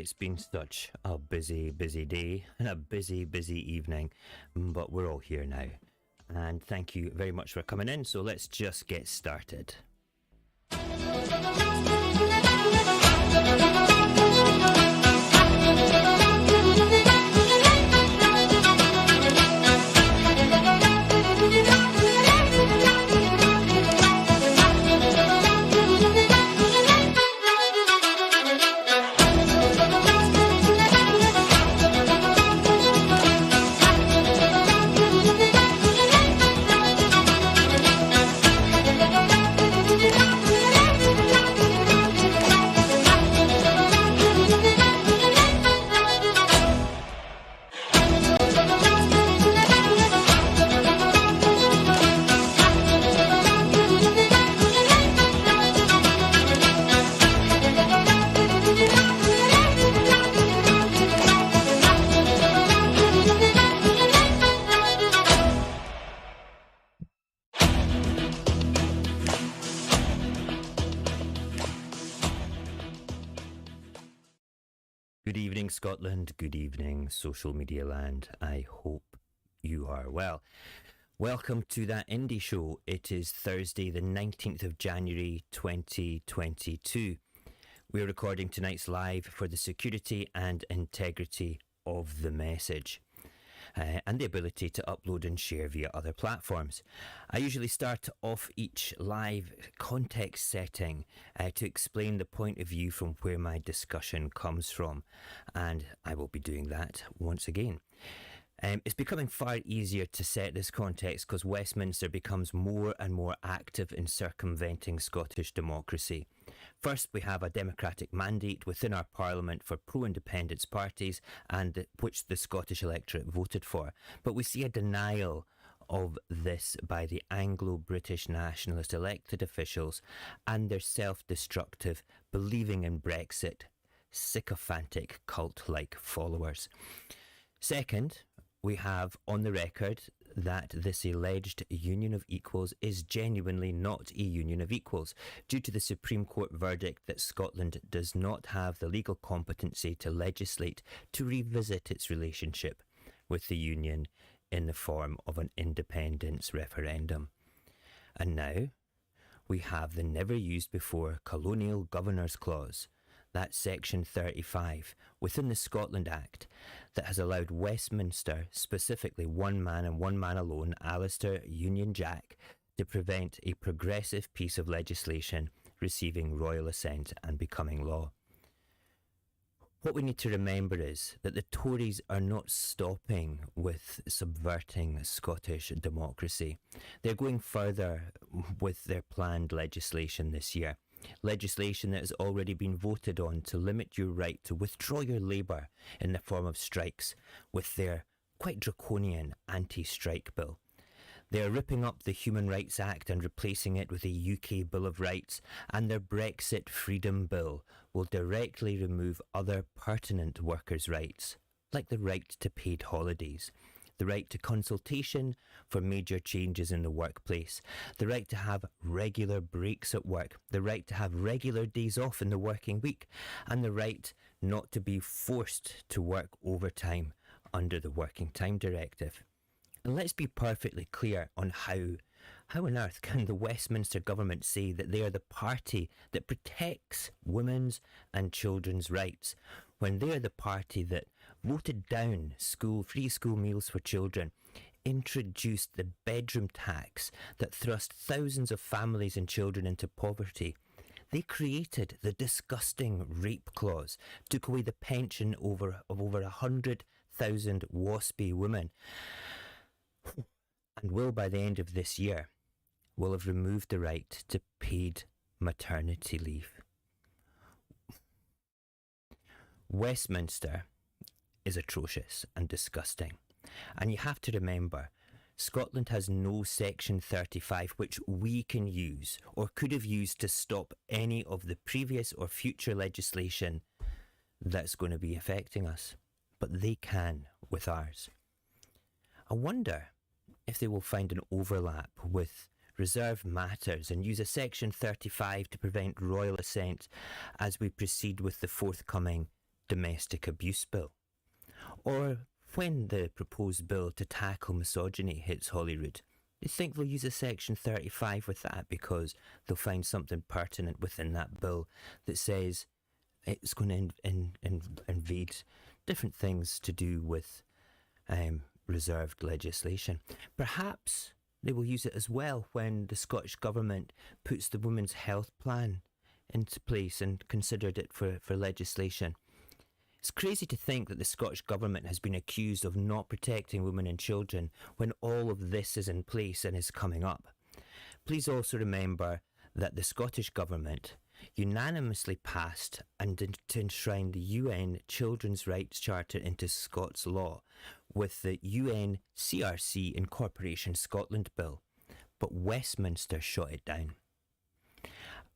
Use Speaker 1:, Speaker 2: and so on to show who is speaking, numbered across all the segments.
Speaker 1: It's been such a busy, busy day and a busy, busy evening, but we're all here now. And thank you very much for coming in, so let's just get started. Good evening, Scotland. Good evening, social media land. I hope you are well. Welcome to that Indy show. It is Thursday, the 19th of January, 2022. We're recording tonight's live for the security and integrity of the message. And the ability to upload and share via other platforms. I usually start off each live context setting to explain the point of view from where my discussion comes from, and I will be doing that once again. It's becoming far easier to set this context because Westminster becomes more and more active in circumventing Scottish democracy. First, we have a democratic mandate within our parliament for pro-independence parties, and which the Scottish electorate voted for. But we see a denial of this by the Anglo-British nationalist elected officials and their self-destructive, believing in Brexit, sycophantic cult-like followers. Second, we have on the record that this alleged union of equals is genuinely not a union of equals due to the Supreme Court verdict that Scotland does not have the legal competency to legislate to revisit its relationship with the union in the form of an independence referendum. And now we have the never used before colonial governors clause. That's Section 35 within the Scotland Act that has allowed Westminster, specifically one man and one man alone, Alistair Union Jack, to prevent a progressive piece of legislation receiving royal assent and becoming law. What we need to remember is that the Tories are not stopping with subverting Scottish democracy. They're going further with their planned legislation this year. Legislation that has already been voted on to limit your right to withdraw your labour in the form of strikes with their quite draconian anti-strike bill. They are ripping up the Human Rights Act and replacing it with a UK Bill of Rights, and their Brexit Freedom Bill will directly remove other pertinent workers' rights, like the right to paid holidays, the right to consultation for major changes in the workplace, the right to have regular breaks at work, the right to have regular days off in the working week, and the right not to be forced to work overtime under the Working Time Directive. And let's be perfectly clear on how on earth can the Westminster government say that they are the party that protects women's and children's rights when they are the party that voted down free school meals for children, introduced the bedroom tax that thrust thousands of families and children into poverty. They created the disgusting rape clause, took away the pension of over 100,000 WASPy women, and will, by the end of this year, will have removed the right to paid maternity leave. Westminster is atrocious and disgusting. And you have to remember, Scotland has no Section 35 which we can use or could have used to stop any of the previous or future legislation that's going to be affecting us. But they can with ours. I wonder if they will find an overlap with reserved matters and use a Section 35 to prevent royal assent as we proceed with the forthcoming domestic abuse bill, or when the proposed bill to tackle misogyny hits Holyrood, they think they'll use a Section 35 with that because they'll find something pertinent within that bill that says it's going to invade different things to do with reserved legislation. Perhaps they will use it as well when the Scottish Government puts the Women's Health Plan into place and considered it for legislation. It's crazy to think that the Scottish Government has been accused of not protecting women and children when all of this is in place and is coming up. Please also remember that the Scottish Government unanimously passed and to enshrine the UN Children's Rights Charter into Scots law with the UN CRC Incorporation Scotland Bill, but Westminster shot it down.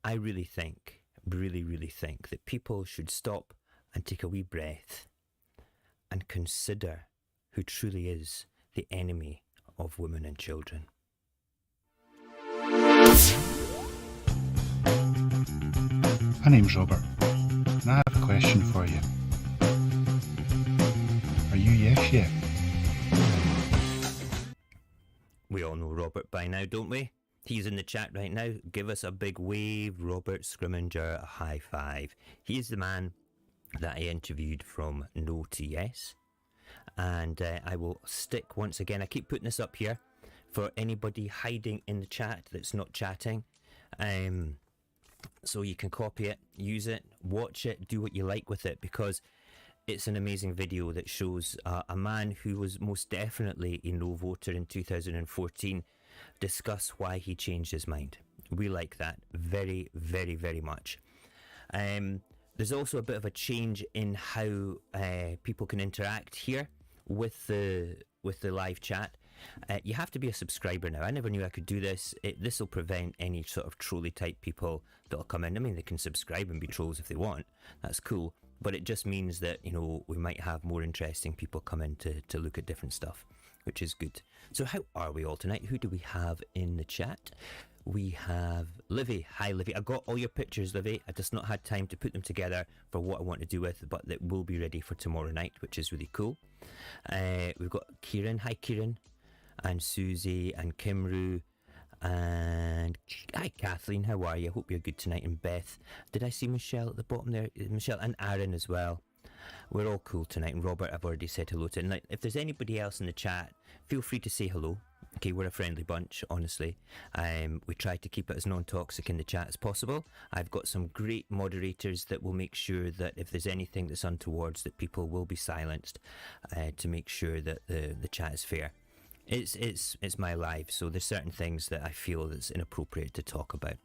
Speaker 1: I really think that people should stop and take a wee breath and consider who truly is the enemy of women and children.
Speaker 2: My name's Robert, and I have a question for you. Are you yes yet?
Speaker 1: We all know Robert by now, don't we? He's in the chat right now. Give us a big wave, Robert Scrimminger, a high five. He's the man that I interviewed from No to Yes. And I will stick once again. I keep putting this up here for anybody hiding in the chat that's not chatting. So you can copy it, use it, watch it, do what you like with it, because it's an amazing video that shows a man who was most definitely a no voter in 2014 discuss why he changed his mind. We like that very, very, very much. There's also a bit of a change in how people can interact here with the live chat. You have to be a subscriber now. I never knew I could do this. This will prevent any sort of trolley type people that'll come in. I mean, they can subscribe and be trolls if they want. That's cool. But it just means that, you know, we might have more interesting people come in to look at different stuff, which is good. So how are we all tonight? Who do we have in the chat? We have Livy. Hi, Livy. I got all your pictures, Livy. I just not had time to put them together for what I want to do with, but it will be ready for tomorrow night, which is really cool. We've got Kieran. Hi, Kieran. And Susie and Kimru. And hi, Kathleen. How are you? I hope you're good tonight. And Beth. Did I see Michelle at the bottom there? Michelle and Aaron as well. We're all cool tonight. And Robert, I've already said hello to. And like, if there's anybody else in the chat, feel free to say hello. Okay, we're a friendly bunch, honestly. We try to keep it as non-toxic in the chat as possible. I've got some great moderators that will make sure that if there's anything that's untowards, that people will be silenced to make sure that the chat is fair. It's my life, so there's certain things that I feel that's inappropriate to talk about.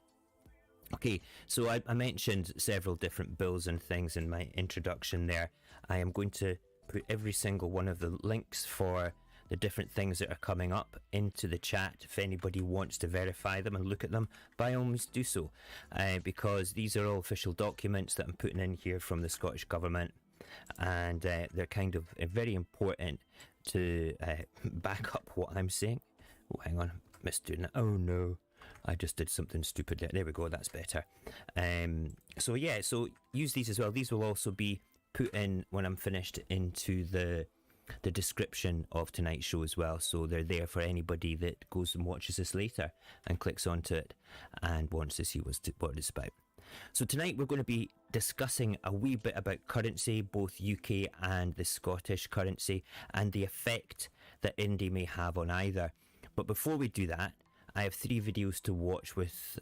Speaker 1: Okay, so I mentioned several different bills and things in my introduction there. I am going to put every single one of the links for the different things that are coming up into the chat. If anybody wants to verify them and look at them, by all means do so, because these are all official documents that I'm putting in here from the Scottish Government, and they're kind of very important to back up what I'm saying. Oh, hang on, missed doing that. Oh no, I just did something stupid there. There we go, that's better. So yeah, so use these as well. These will also be put in when I'm finished into the description of tonight's show as well, so they're there for anybody that goes and watches this later and clicks onto it and wants to see what it's about. So tonight we're going to be discussing a wee bit about currency, both UK and the Scottish currency, and the effect that Indy may have on either. But before we do that, I have 3 videos to watch with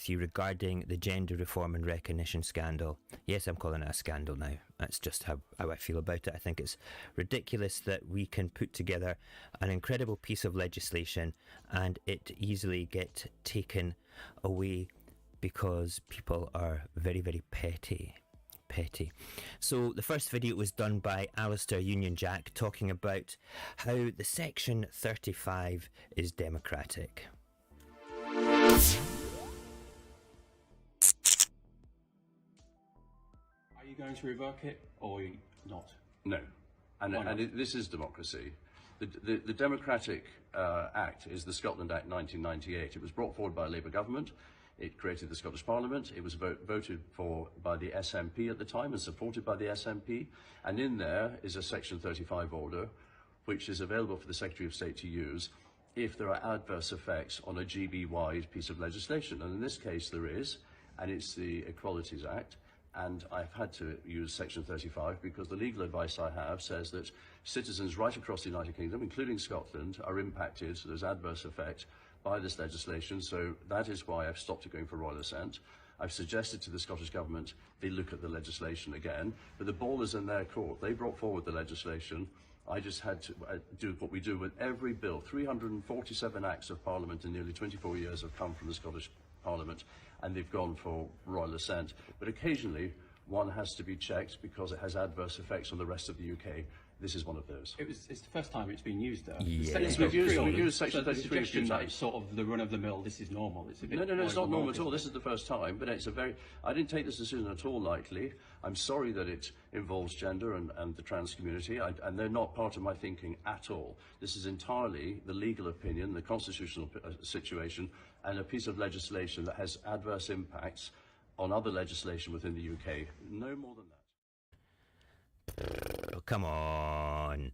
Speaker 1: you regarding the gender reform and recognition scandal. Yes, I'm calling it a scandal now. That's just how I feel about it. I think it's ridiculous that we can put together an incredible piece of legislation and it easily get taken away because people are very, very petty. So the first video was done by Alistair Union Jack talking about how the Section 35 is democratic.
Speaker 3: Are you going to revoke it or not?
Speaker 4: No, and this is democracy. The Democratic Act is the Scotland Act 1998. It was brought forward by a Labour government. It created the Scottish Parliament. It was voted for by the SNP at the time and supported by the SNP. And in there is a Section 35 order, which is available for the Secretary of State to use if there are adverse effects on a GB-wide piece of legislation. And in this case there is, and it's the Equalities Act. And I've had to use Section 35 because the legal advice I have says that citizens right across the United Kingdom, including Scotland, are impacted, so there's adverse effect by this legislation. So that is why I've stopped it going for royal assent. I've suggested to the Scottish Government they look at the legislation again, but the ball is in their court. They brought forward the legislation. I just had to do what we do with every bill. 347 acts of Parliament in nearly 24 years have come from the Scottish Parliament, and they've gone for royal assent. But occasionally, one has to be checked because it has adverse effects on the rest of the UK. This is one of those.
Speaker 3: It's the first time it's been used, though.
Speaker 1: Yeah.
Speaker 4: We've used Section 33 a few
Speaker 3: suggestion that
Speaker 4: times.
Speaker 3: it's sort of the run-of-the-mill, this is normal. It's a bit
Speaker 4: No, it's not normal at all.
Speaker 3: isn't
Speaker 4: This is the first time, but it's a very... I didn't take this decision at all lightly. I'm sorry that it involves gender and the trans community, and they're not part of my thinking at all. This is entirely the legal opinion, the constitutional situation, and a piece of legislation that has adverse impacts on other legislation within the UK. No more than that.
Speaker 1: Oh, come on.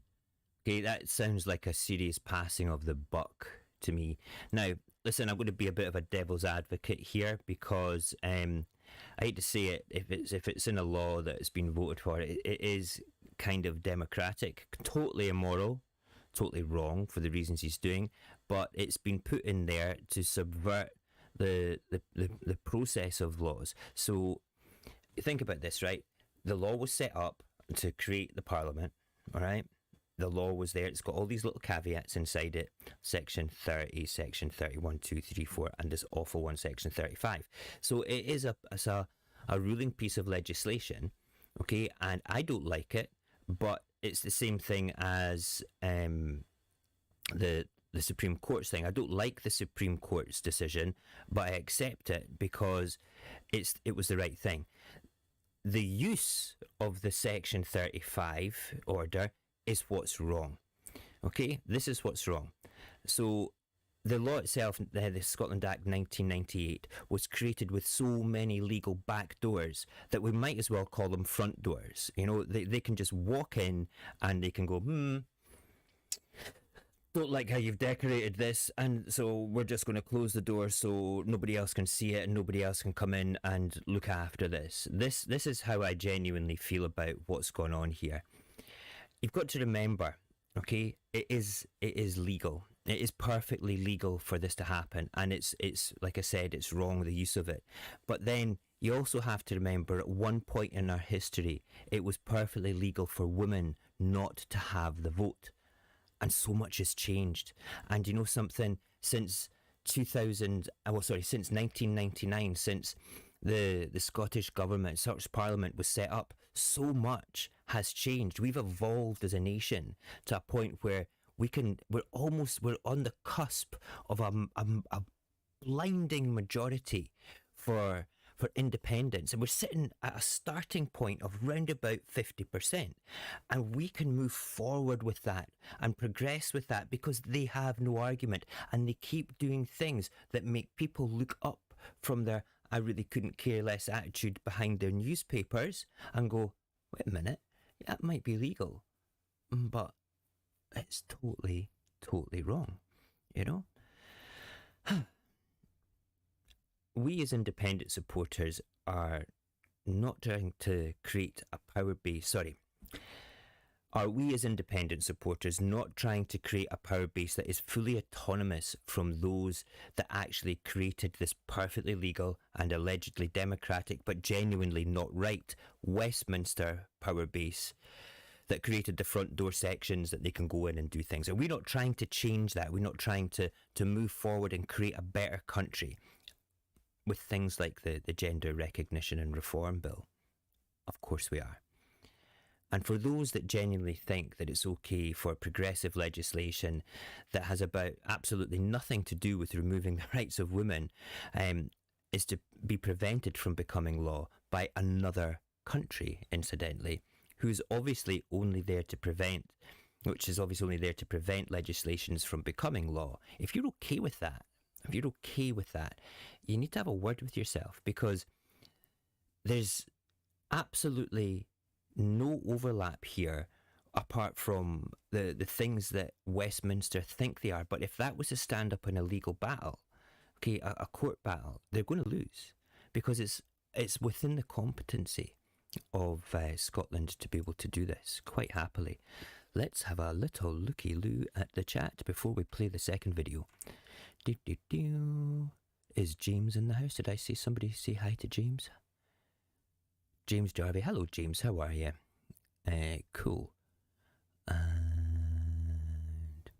Speaker 1: Okay, that sounds like a serious passing of the buck to me. Now, listen, I'm going to be a bit of a devil's advocate here because I hate to say it, if it's in a law that has been voted for, it is kind of democratic, totally immoral, totally wrong for the reasons he's doing, but it's been put in there to subvert the process of laws. So think about this, right? The law was set up to create the Parliament, all right? The law was there. It's got all these little caveats inside it. Section 30, Section 31, 2, 3, 4, and this awful one, Section 35. So it is a ruling piece of legislation, okay? And I don't like it, but it's the same thing as the Supreme Court's thing. I don't like the Supreme Court's decision, but I accept it because it was the right thing. The use of the Section 35 order is what's wrong. Okay, this is what's wrong. So the law itself, the Scotland Act 1998, was created with so many legal back doors that we might as well call them front doors. You know, they can just walk in and they can go, don't like how you've decorated this, and so we're just going to close the door so nobody else can see it and nobody else can come in and look after this. This is how I genuinely feel about what's going on here. You've got to remember, okay, it is legal. It is perfectly legal for this to happen, and it's like I said, it's wrong, the use of it. But then you also have to remember at one point in our history, it was perfectly legal for women not to have the vote. And so much has changed. And you know something, since 1999, since the Scottish Government, Scottish Parliament was set up, so much has changed. We've evolved as a nation to a point where we're on the cusp of a blinding majority for independence, and we're sitting at a starting point of round about 50%, and we can move forward with that and progress with that because they have no argument, and they keep doing things that make people look up from their I really couldn't care less attitude behind their newspapers and go, wait a minute, that might be legal, but it's totally wrong, you know? We as independent supporters are not trying to create a power base, Are we as independent supporters not trying to create a power base that is fully autonomous from those that actually created this perfectly legal and allegedly democratic but genuinely not right Westminster power base that created the front door sections that they can go in and do things? Are we not trying to change that? Are we not trying to move forward and create a better country with things like the Gender Recognition and Reform Bill? Of course we are. And for those that genuinely think that it's okay for progressive legislation that has about absolutely nothing to do with removing the rights of women is to be prevented from becoming law by another country, incidentally, who's obviously only there to prevent, which is obviously only there to prevent legislations from becoming law. If you're okay with that, if you're okay with that, you need to have a word with yourself, because there's absolutely no overlap here apart from the things that Westminster think they are. But if that was to stand up in a legal battle, okay, a court battle, they're going to lose, because it's within the competency of Scotland to be able to do this quite happily. Let's have a little looky-loo at the chat before we play the second video. Is James in the house? Did I see somebody say hi to James? James Jarvie. Hello, James. How are you? Cool. And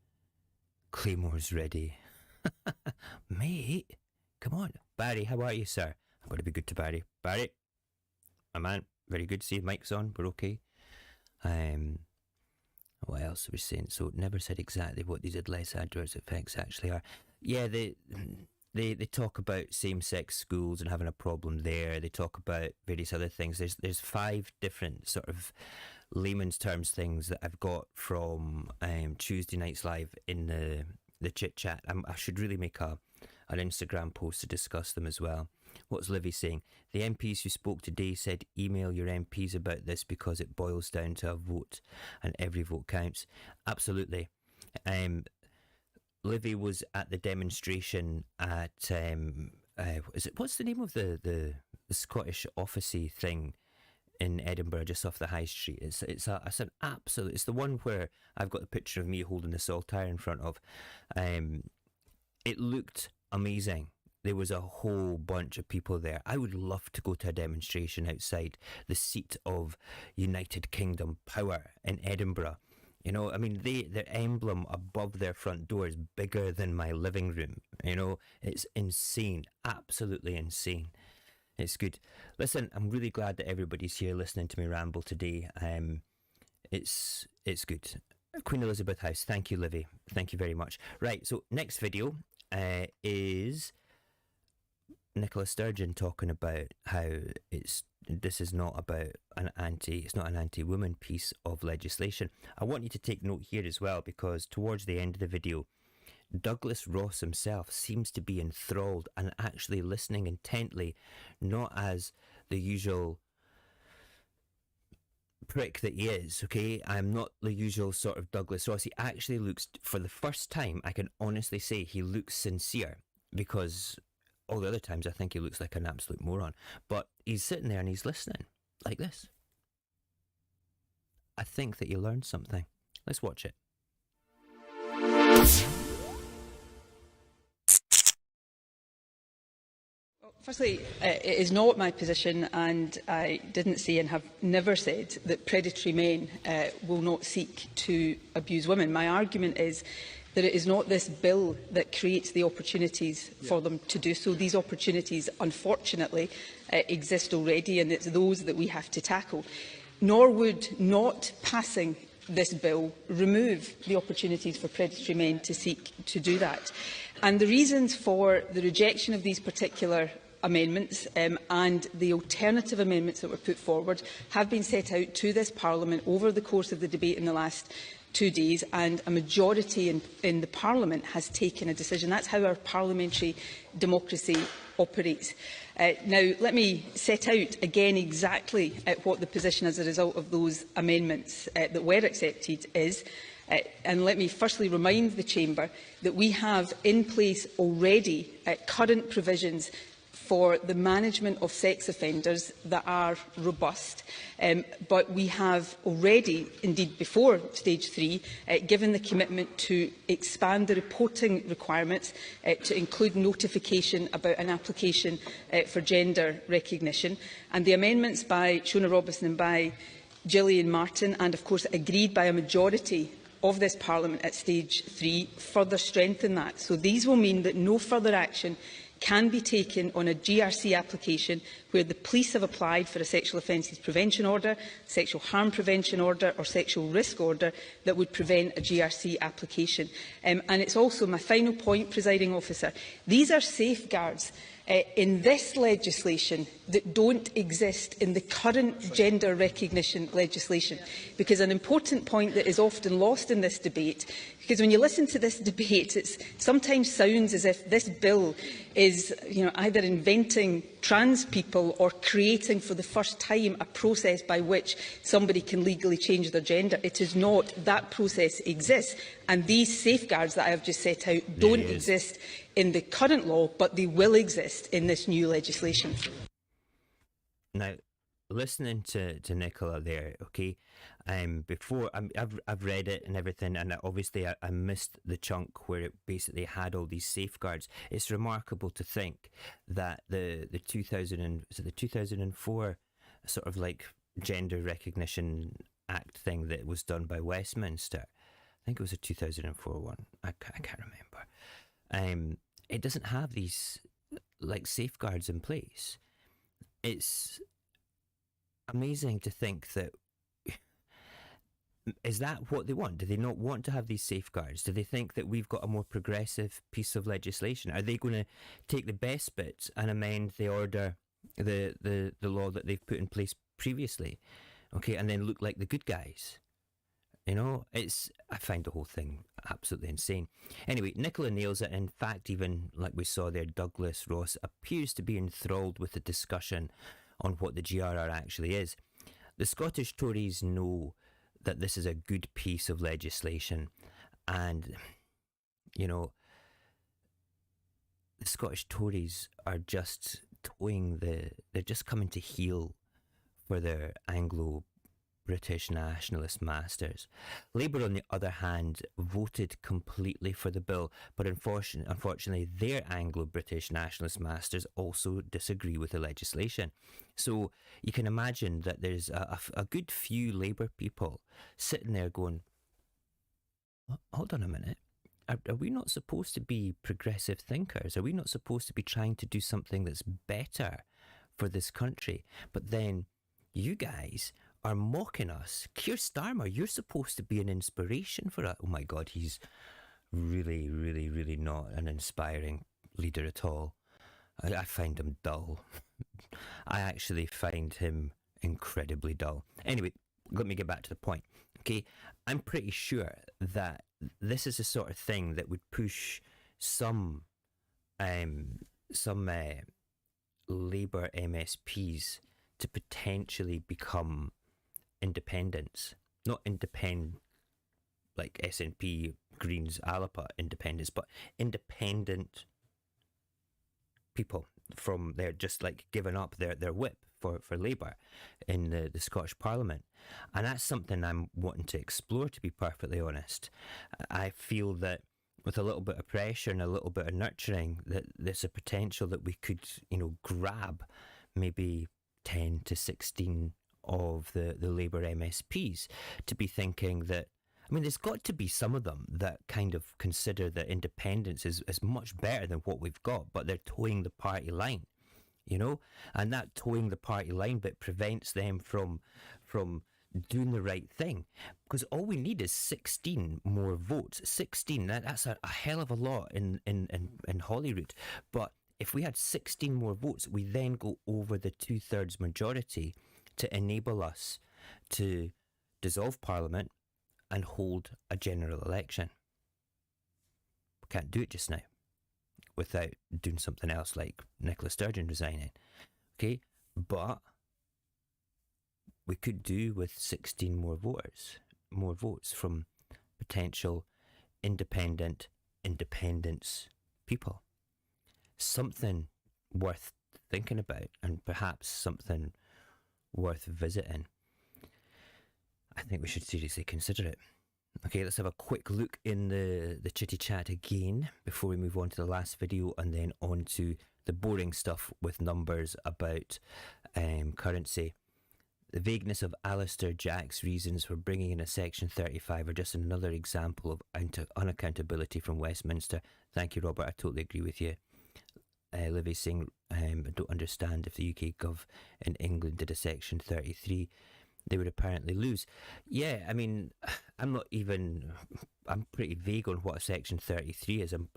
Speaker 1: Claymore's ready. Mate, come on. Barry, how are you, sir? I'm going to be good to Barry. Barry, my man, very good. See, mic's on. We're okay. What else are we saying? So, never said exactly what these adverse effects actually are. Yeah, they talk about same-sex schools and having a problem there. They talk about various other things. There's 5 different sort of layman's terms things that I've got from Tuesday night's live in the chit-chat. I should really make an Instagram post to discuss them as well. What's Livy saying? The MPs who spoke today said email your MPs about this because it boils down to a vote and every vote counts. Absolutely. Livy was at the demonstration at what's the name of the Scottish officey thing in Edinburgh, just off the high street? It's an absolute. It's the one where I've got the picture of me holding the saltire in front of. It looked amazing. There was a whole bunch of people there. I would love to go to a demonstration outside the seat of United Kingdom power in Edinburgh. You know, I mean, their emblem above their front door is bigger than my living room. You know, it's insane, absolutely insane. It's good. Listen, I'm really glad that everybody's here listening to me ramble today. It's good. Queen Elizabeth House. Thank you, Livy. Thank you very much. Right, so next video is Nicola Sturgeon talking about how this is not about it's not an anti-woman piece of legislation. I want you to take note here as well, because towards the end of the video, Douglas Ross himself seems to be enthralled and actually listening intently, not as the usual prick that he is, okay? I'm not the usual sort of Douglas Ross. He actually looks, for the first time, I can honestly say he looks sincere, because all the other times I think he looks like an absolute moron. But he's sitting there and he's listening, like this. I think that you learned something. Let's watch it.
Speaker 5: Firstly, it is not my position, and I didn't say and have never said that predatory men will not seek to abuse women. My argument is that it is not this bill that creates the opportunities for them to do so. These opportunities, unfortunately, exist already, and it's those that we have to tackle. Nor would not passing this bill remove the opportunities for predatory men to seek to do that. And the reasons for the rejection of these particular amendments and the alternative amendments that were put forward have been set out to this Parliament over the course of the debate in the last 2 days, and a majority in the Parliament has taken a decision. That's how our parliamentary democracy operates. Now, let me set out again exactly what the position as a result of those amendments that were accepted is. And let me firstly remind the Chamber that we have in place already current provisions for the management of sex offenders that are robust, but we have already, indeed before stage 3, given the commitment to expand the reporting requirements to include notification about an application for gender recognition. And the amendments by Shona Robinson and by Gillian Martin, and of course agreed by a majority of this Parliament at stage 3, further strengthen that. So these will mean that no further action can be taken on a GRC application where the police have applied for a sexual offences prevention order, sexual harm prevention order or sexual risk order that would prevent a GRC application. And it's also my final point, Presiding Officer. These are safeguards in this legislation that don't exist in the current gender recognition legislation. Because an important point that is often lost in this debate, because when you listen to this debate, it sometimes sounds as if this bill is either inventing trans people or creating for the first time a process by which somebody can legally change their gender. It is not. That process exists, and these safeguards that I have just set out don't exist in the current law, but they will exist in this new legislation.
Speaker 1: Now, listening to Nicola there, okay, before I've read it and everything, and obviously I missed the chunk where it basically had all these safeguards. It's remarkable to think that the 2004 sort of like Gender Recognition Act thing that was done by Westminster, I think it was a 2004 one. I can't remember. It doesn't have these like safeguards in place. It's amazing to think that. Is that what they want? Do they not want to have these safeguards? Do they think that we've got a more progressive piece of legislation? Are they going to take the best bits and amend the order, the law that they've put in place previously, okay, and then look like the good guys? I find the whole thing absolutely insane. Anyway, Nicola nails it. In fact, even like we saw there, Douglas Ross appears to be enthralled with the discussion on what the GRR actually is. The Scottish Tories know that this is a good piece of legislation, and the Scottish Tories are just they're just coming to heel for their Anglo-British nationalist masters. Labour, on the other hand, voted completely for the bill, but unfortunately their Anglo-British nationalist masters also disagree with the legislation. So you can imagine that there's a good few Labour people sitting there going, hold on a minute, are we not supposed to be progressive thinkers? Are we not supposed to be trying to do something that's better for this country? But then you guys are mocking us. Keir Starmer, you're supposed to be an inspiration for us. Oh my God, he's really, really, really not an inspiring leader at all. I find him dull. I actually find him incredibly dull. Anyway, let me get back to the point. Okay, I'm pretty sure that this is the sort of thing that would push some Labour MSPs to potentially become independents. Not independent like SNP, Greens, Alapa independents, but independent people from there, just like giving up their whip for Labour in the Scottish Parliament. And that's something I'm wanting to explore, to be perfectly honest. I feel that with a little bit of pressure and a little bit of nurturing, that there's a potential that we could, grab maybe 10 to 16 of the Labour MSPs to be thinking that, there's got to be some of them that kind of consider that independence is much better than what we've got, but they're towing the party line, and that towing the party line bit prevents them from doing the right thing, because all we need is 16 more votes. 16, that's a hell of a lot in Holyrood, but if we had 16 more votes, we then go over the 2/3 majority to enable us to dissolve Parliament and hold a general election. We can't do it just now without doing something else like Nicola Sturgeon resigning. Okay, but we could do with 16 more votes from potential independence people. Something worth thinking about, and perhaps something worth visiting. I think we should seriously consider it. Okay, let's have a quick look in the chitty chat again before we move on to the last video, and then on to the boring stuff with numbers about currency. The vagueness of Alistair Jack's reasons for bringing in a Section 35 are just another example of unaccountability from Westminster. Thank you, Robert. I totally agree with you. Livy saying, I don't understand if the UK Gov in England did a Section 33. they would apparently lose. Yeah, I mean, I'm pretty vague on what a Section 33 is. I'm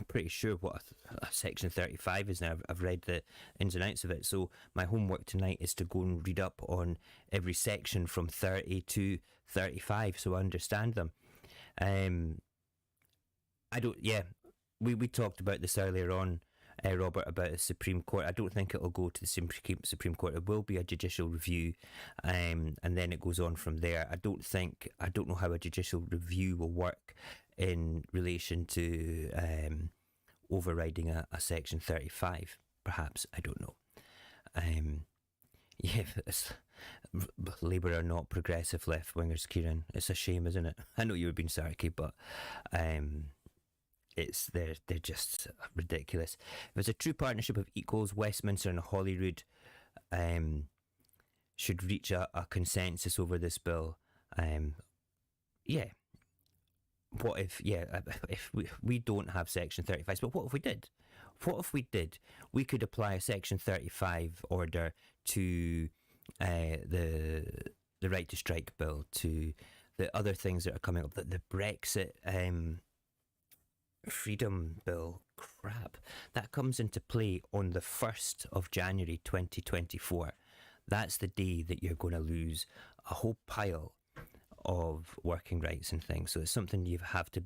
Speaker 1: pretty sure what a Section 35 is now. I've read the ins and outs of it. So my homework tonight is to go and read up on every section from 30 to 35 so I understand them. We talked about this earlier on, Robert, about the Supreme Court. I don't think it'll go to the Supreme Court. It will be a judicial review, and then it goes on from there. I don't know how a judicial review will work in relation to overriding a Section 35. Perhaps, I don't know. Labour are not progressive left wingers, Kieran. It's a shame, isn't it? I know you were being sarky, but they're just ridiculous. If it's a true partnership of equals, Westminster and Holyrood should reach a consensus over this bill. What if we don't have Section 35? But what if we did? What if we did? We could apply a Section 35 order to the right to strike bill, to the other things that are coming up, the Brexit freedom bill crap that comes into play on the 1st of January 2024. That's the day that you're going to lose a whole pile of working rights and things. So it's something you have to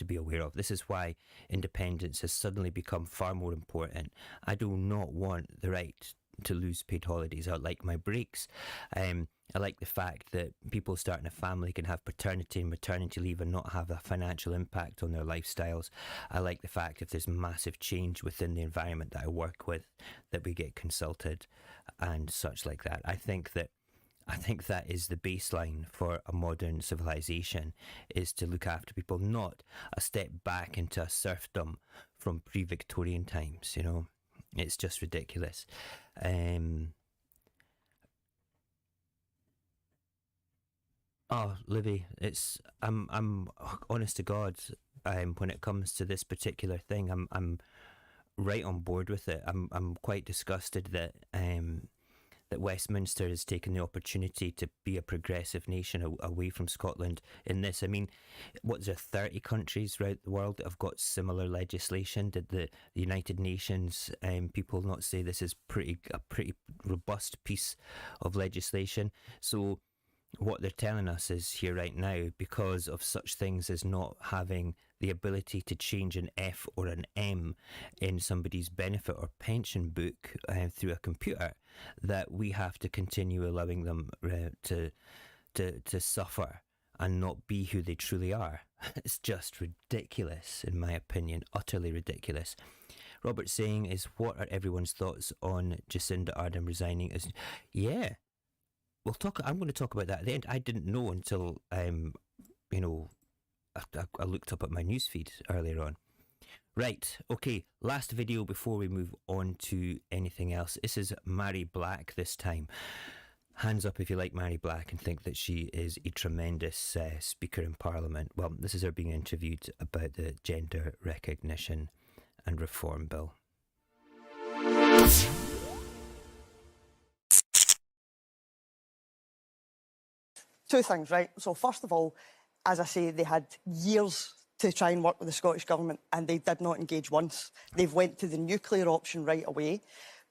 Speaker 1: be aware of. This is why independence has suddenly become far more important. I do not want the right to lose paid holidays. I like my breaks. I like the fact that people starting a family can have paternity and maternity leave and not have a financial impact on their lifestyles. I like the fact if there's massive change within the environment that I work with, that we get consulted and such like that. I think that is the baseline for a modern civilization, is to look after people, not a step back into a serfdom from pre-Victorian times, you know. It's just ridiculous. Oh, Libby, I'm honest to God, when it comes to this particular thing, I'm right on board with it. I'm quite disgusted that that Westminster has taken the opportunity to be a progressive nation away from Scotland in this. I mean, what's there, 30 countries around the world that have got similar legislation? Did the United Nations people not say this is a pretty robust piece of legislation? So what they're telling us is here right now, because of such things as not having the ability to change an F or an M in somebody's benefit or pension book through a computer, that we have to continue allowing them to suffer and not be who they truly are. It's just ridiculous, in my opinion, utterly ridiculous. Robert saying is, what are everyone's thoughts on Jacinda Ardern resigning? I'm going to talk about that at the end. I didn't know until I looked up at my newsfeed earlier on. Right, okay, last video before we move on to anything else. This is Mary Black this time. Hands up if you like Mary Black and think that she is a tremendous speaker in Parliament. Well, this is her being interviewed about the Gender Recognition and Reform Bill.
Speaker 6: Two things, right? So first of all, as I say, they had years to try and work with the Scottish Government and they did not engage once. They've went to the nuclear option right away.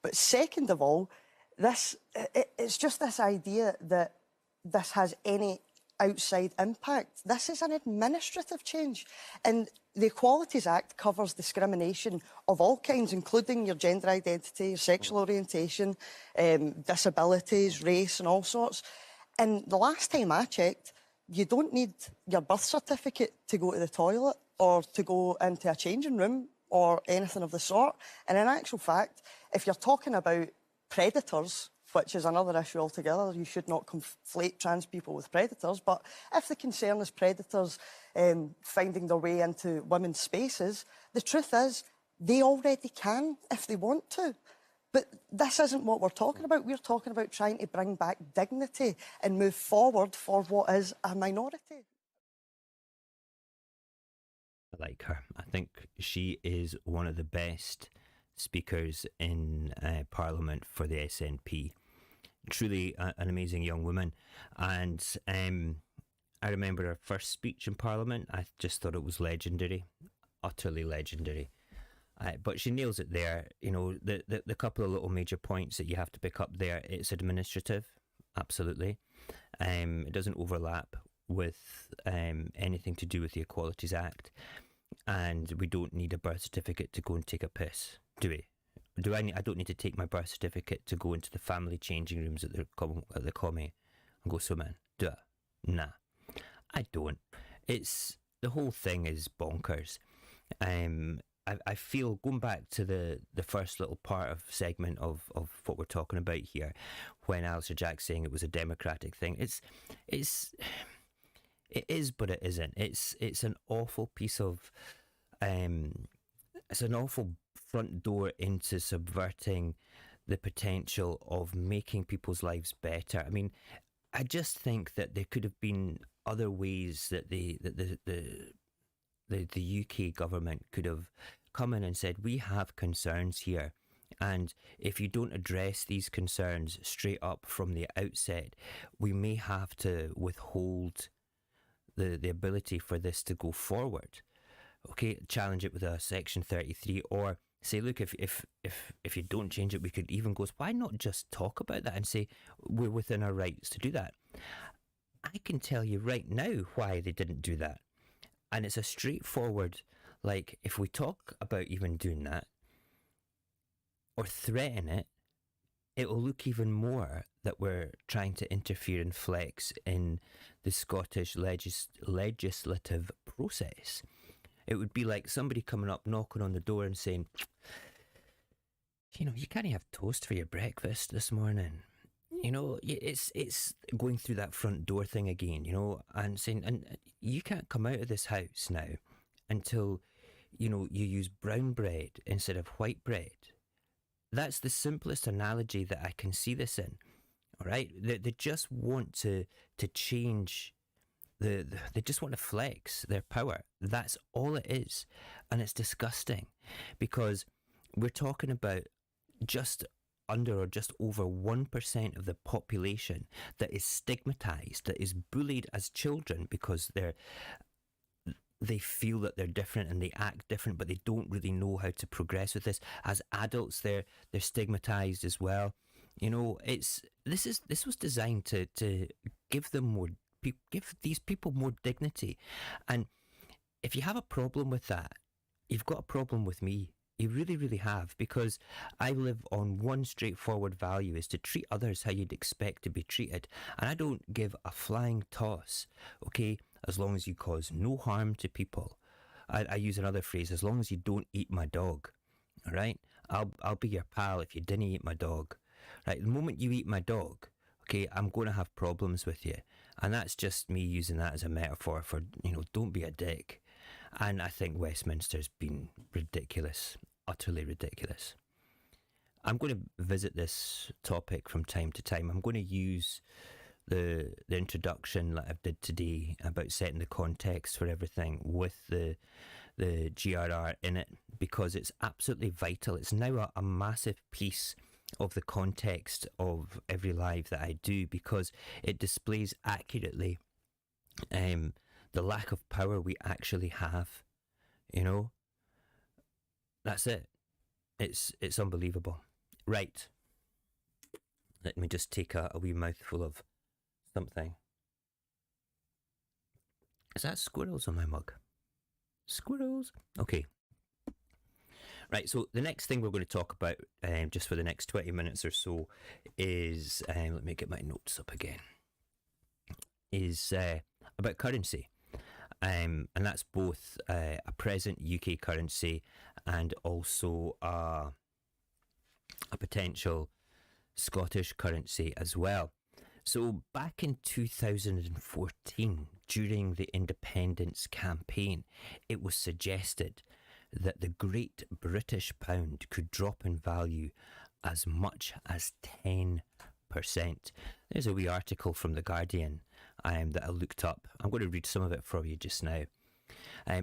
Speaker 6: But second of all, it's just this idea that this has any outside impact. This is an administrative change. And the Equalities Act covers discrimination of all kinds, including your gender identity, your sexual orientation, disabilities, race and all sorts. And the last time I checked, you don't need your birth certificate to go to the toilet or to go into a changing room or anything of the sort. And in actual fact, if you're talking about predators, which is another issue altogether, you should not conflate trans people with predators, but if the concern is predators finding their way into women's spaces, the truth is they already can if they want to. But this isn't what we're talking about. We're talking about trying to bring back dignity and move forward for what is a minority.
Speaker 1: I like her. I think she is one of the best speakers in Parliament for the SNP. truly an amazing young woman. And I remember her first speech in Parliament. I just thought it was legendary, utterly legendary. But she nails it there. You know, the couple of little major points that you have to pick up there. It's administrative, absolutely. It doesn't overlap with anything to do with the Equalities Act, and we don't need a birth certificate to go and take a piss, do we? I don't need to take my birth certificate to go into the family changing rooms at the commie and go swimming, do I? Nah, I don't. It's the whole thing is bonkers. I feel, going back to the first little part of segment of what we're talking about here, when Alistair Jack's saying it was a democratic thing, it is, but it isn't. It's an awful piece of, it's an awful front door into subverting the potential of making people's lives better. I mean, I just think that there could have been other ways that the UK government could have come in and said, we have concerns here, and if you don't address these concerns straight up from the outset, we may have to withhold the ability for this to go forward. Okay, challenge it with a Section 33, or say, look, if you don't change it, we could even go, why not just talk about that and say we're within our rights to do that? I can tell you right now why they didn't do that. And it's a straightforward, like, if we talk about even doing that or threaten it, it will look even more that we're trying to interfere and flex in the Scottish legislative process. It would be like somebody coming up, knocking on the door and saying, you know, you can't have toast for your breakfast this morning. You know, it's going through that front door thing again, you know, and saying, and you can't come out of this house now until, you know, you use brown bread instead of white bread. That's the simplest analogy that I can see this in. All right, they just want to change. They just want to flex their power. That's all it is, and it's disgusting, because we're talking about just under or just over 1% of the population that is stigmatized, that is bullied as children because they feel that they're different and they act different, but they don't really know how to progress with this. As adults, they're stigmatized as well. You know, this was designed to give these people more dignity. And if you have a problem with that, you've got a problem with me. You really, really have, because I live on one straightforward value, is to treat others how you'd expect to be treated. And I don't give a flying toss, okay, as long as you cause no harm to people. I use another phrase, as long as you don't eat my dog, all right? I'll be your pal if you didn't eat my dog. Right, the moment you eat my dog, okay, I'm going to have problems with you. And that's just me using that as a metaphor for, you know, don't be a dick. And I think Westminster's been ridiculous, utterly ridiculous. I'm going to visit this topic from time to time. I'm going to use the introduction that I did today about setting the context for everything with the GRR in it, because it's absolutely vital. It's now a massive piece of the context of every live that I do, because it displays accurately the lack of power we actually have. You know, that's it. It's unbelievable. Right, let me just take a wee mouthful of something. Is that squirrels on my mug? Squirrels. Okay. Right, so the next thing we're going to talk about, just for the next 20 minutes or so, is, let me get my notes up again, is about currency. And that's both a present UK currency and also a potential Scottish currency as well. So back in 2014, during the independence campaign, it was suggested that the Great British Pound could drop in value as much as 10%. There's a wee article from The Guardian that I looked up. I'm going to read some of it for you just now.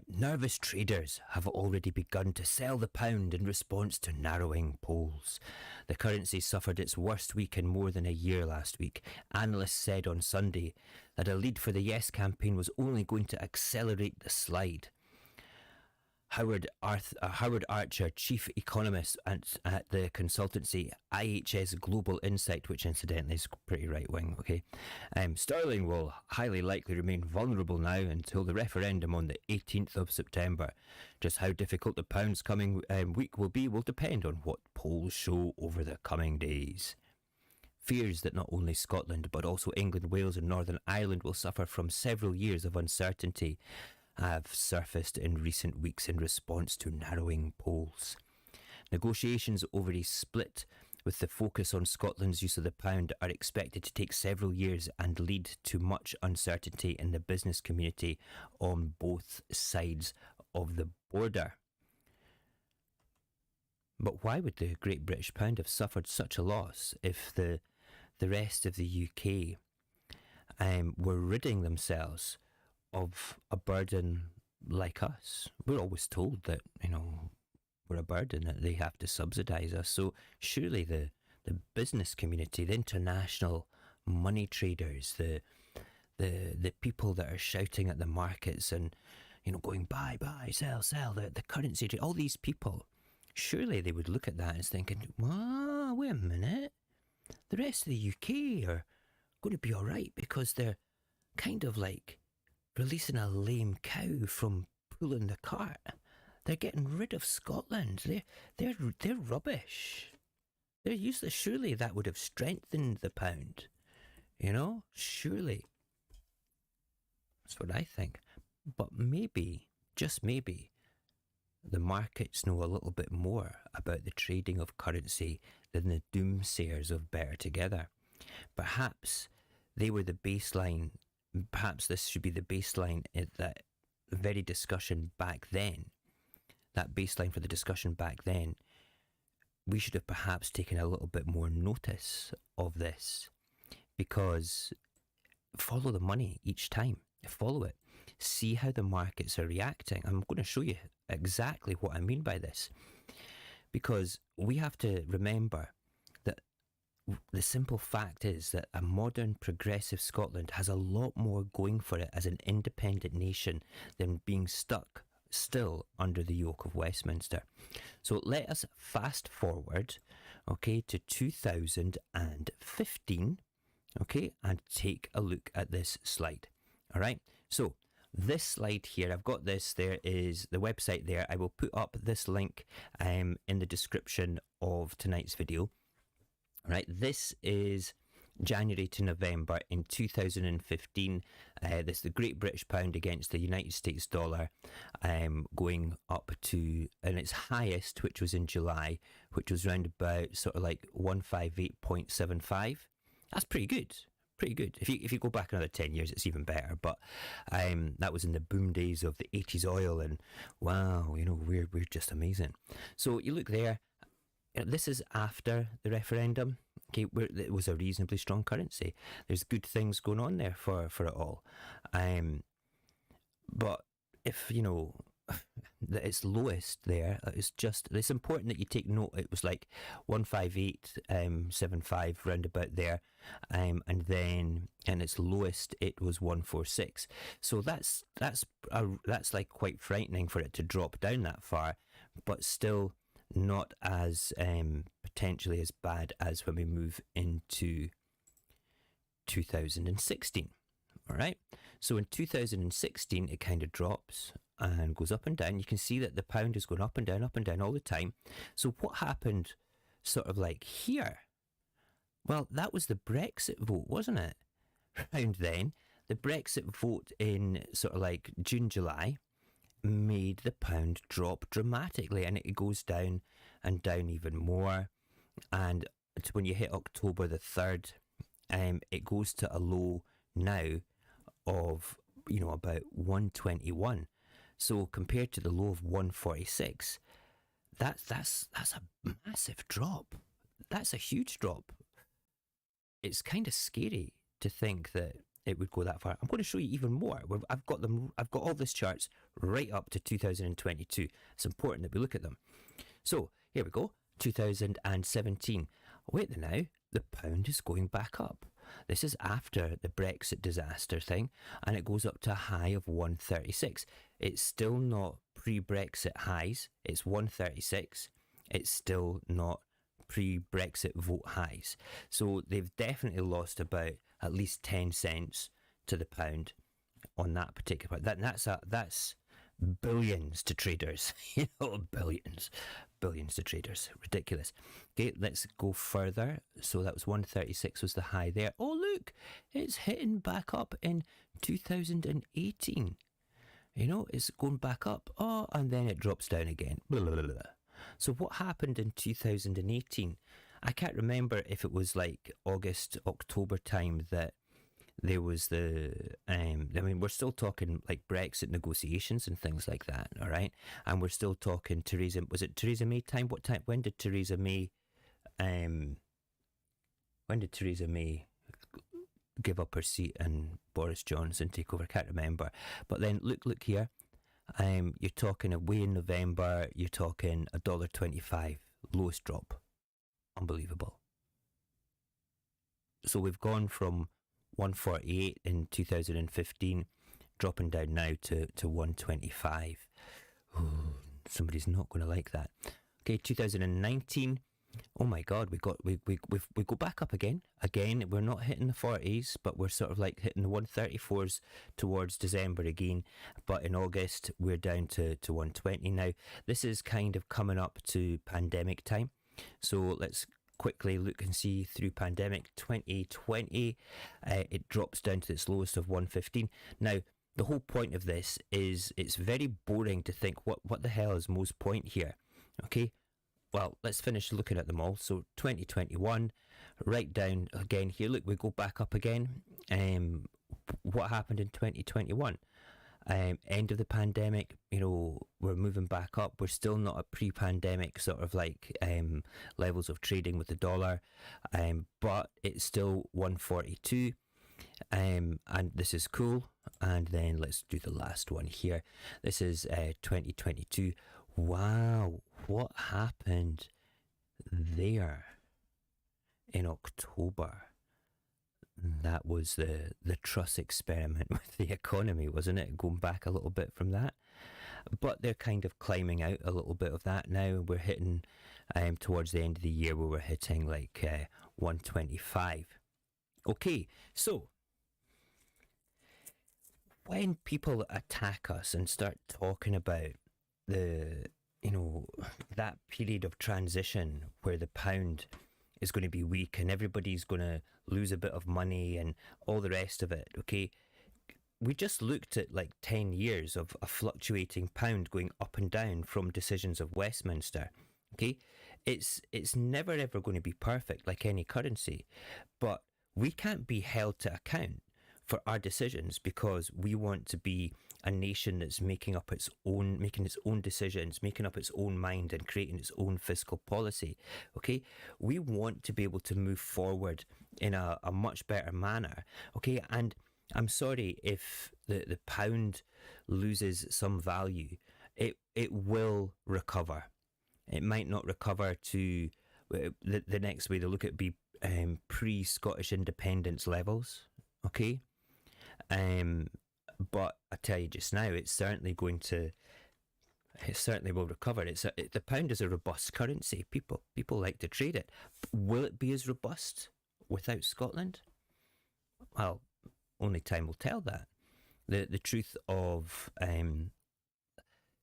Speaker 1: Nervous traders have already begun to sell the pound in response to narrowing polls. The currency suffered its worst week in more than a year last week. Analysts said on Sunday that a lead for the Yes campaign was only going to accelerate the slide. Howard Archer, chief economist at the consultancy IHS Global Insight, which incidentally is pretty right-wing, okay? Sterling will highly likely remain vulnerable now until the referendum on the 18th of September. Just how difficult the pound's coming week will be will depend on what polls show over the coming days. Fears that not only Scotland but also England, Wales and Northern Ireland will suffer from several years of uncertainty have surfaced in recent weeks in response to narrowing polls. Negotiations over a split with the focus on Scotland's use of the pound are expected to take several years and lead to much uncertainty in the business community on both sides of the border. But why would the Great British Pound have suffered such a loss if the rest of the UK were ridding themselves of a burden like us? We're always told that, we're a burden, that they have to subsidise us. So surely the business community, the international money traders, the people that are shouting at the markets and, going buy, sell, the currency, all these people, surely they would look at that and thinking, well, wait a minute, the rest of the UK are going to be all right because they're kind of like releasing a lame cow from pulling the cart. They're getting rid of Scotland. They're rubbish. They're useless. Surely that would have strengthened the pound. Surely. That's what I think. But maybe, just maybe, the markets know a little bit more about the trading of currency than the doomsayers of Better Together. Perhaps they were the baseline. Perhaps this should be the baseline at that very discussion back then. That baseline for the discussion back then. We should have perhaps taken a little bit more notice of this, because follow the money each time. Follow it. See how the markets are reacting. I'm going to show you exactly what I mean by this, because we have to remember that the simple fact is that a modern progressive Scotland has a lot more going for it as an independent nation than being stuck still under the yoke of Westminster. So let us fast forward, okay, to 2015, okay, and take a look at this slide. All right, so this slide here, I've got this, there is the website there. I will put up this link in the description of tonight's video. All right, this is January to November in 2015. This is the Great British Pound against the United States dollar, going up to, and its highest, which was in July, which was round about sort of like 158.75. That's pretty good. Pretty good. If you go back another 10 years, it's even better. But that was in the boom days of the 80s oil, and wow, we're just amazing. So you look there. This is after the referendum. Okay, it was a reasonably strong currency. There's good things going on there for it all. But if that its lowest there, it's important that you take note. It was like 158.75 round about there, and then its lowest it was 146. So that's like quite frightening for it to drop down that far, but still not as potentially as bad as when we move into 2016. All right, so in 2016 it kind of drops and goes up and down. You can see that the pound is going up and down all the time. So what happened sort of like here? Well, that was the Brexit vote, wasn't it? Around then, the Brexit vote in sort of like June, July made the pound drop dramatically, and it goes down and down even more. And when you hit October the 3rd, it goes to a low now of, about 121. So compared to the low of 146, that's a massive drop. That's a huge drop. It's kind of scary to think that it would go that far. I'm going to show you even more. I've got all these charts right up to 2022. It's important that we look at them. So here we go, 2017. Wait now, the pound is going back up. This is after the Brexit disaster thing, and it goes up to a high of 136. It's still not pre-Brexit highs. It's 136. It's still not pre-Brexit vote highs. So they've definitely lost about at least 10 cents to the pound on that particular point. That's billions to traders. Billions to traders. Ridiculous. Okay, let's go further. So that was 136 was the high there. Oh look, it's hitting back up in 2018. It's going back up. Oh, and then it drops down again. Blah, blah, blah, blah. So what happened in 2018? I can't remember if it was like August, October time that there was we're still talking like Brexit negotiations and things like that, all right? And we're still talking was it Theresa May time? When did Theresa May give up her seat and Boris Johnson take over? I can't remember. But then look here. You're talking away in November, you're talking $1.25, lowest drop. Unbelievable. So we've gone from 148 in 2015, dropping down now to 125. Ooh, somebody's not going to like that. Okay, 2019. Oh my God, we go back up again. Again, we're not hitting the 40s, but we're sort of like hitting the 134s towards December again. But in August, we're down to 120 now. This is kind of coming up to pandemic time. So let's quickly look and see through pandemic 2020. It drops down to its lowest of 115. Now, the whole point of this is it's very boring to think what the hell is Mo's point here. Okay. Well, let's finish looking at them all. So 2021, right down again here. Look, we go back up again. What happened in 2021? End of the pandemic, we're moving back up. We're still not at pre-pandemic sort of like levels of trading with the dollar, but it's still 142. And this is cool. And then let's do the last one here. This is 2022. Wow, what happened there in October? That was the Truss experiment with the economy, wasn't it? Going back a little bit from that. But they're kind of climbing out a little bit of that now. We're hitting towards the end of the year where we're hitting like 125. Okay, so when people attack us and start talking about that period of transition where the pound is going to be weak and everybody's going to lose a bit of money and all the rest of it, okay? We just looked at like 10 years of a fluctuating pound going up and down from decisions of Westminster, okay? It's never ever going to be perfect like any currency, but we can't be held to account for our decisions because we want to be a nation that's making its own decisions, making up its own mind and creating its own fiscal policy. Okay, we want to be able to move forward in a much better manner. Okay, and I'm sorry if the pound loses some value, it will recover. It might not recover to the next way to look at be pre-Scottish independence levels. Okay. But I tell you just now, it certainly will recover. The pound is a robust currency. People like to trade it. Will it be as robust without Scotland? Well, only time will tell that. The truth of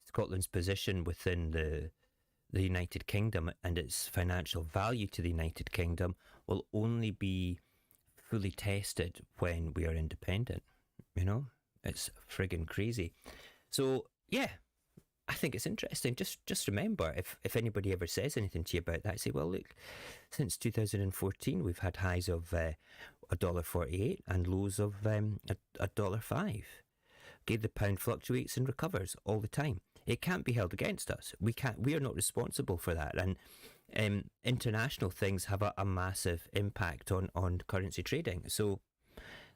Speaker 1: Scotland's position within the United Kingdom and its financial value to the United Kingdom will only be fully tested when we are independent. It's friggin' crazy. So yeah, I think it's interesting. Just remember, if anybody ever says anything to you about that, say, well, look, since 2014 we've had highs of $1.48 and lows of $1.05. Okay, the pound fluctuates and recovers all the time. It can't be held against us. We are not responsible for that. And international things have a massive impact on currency trading. So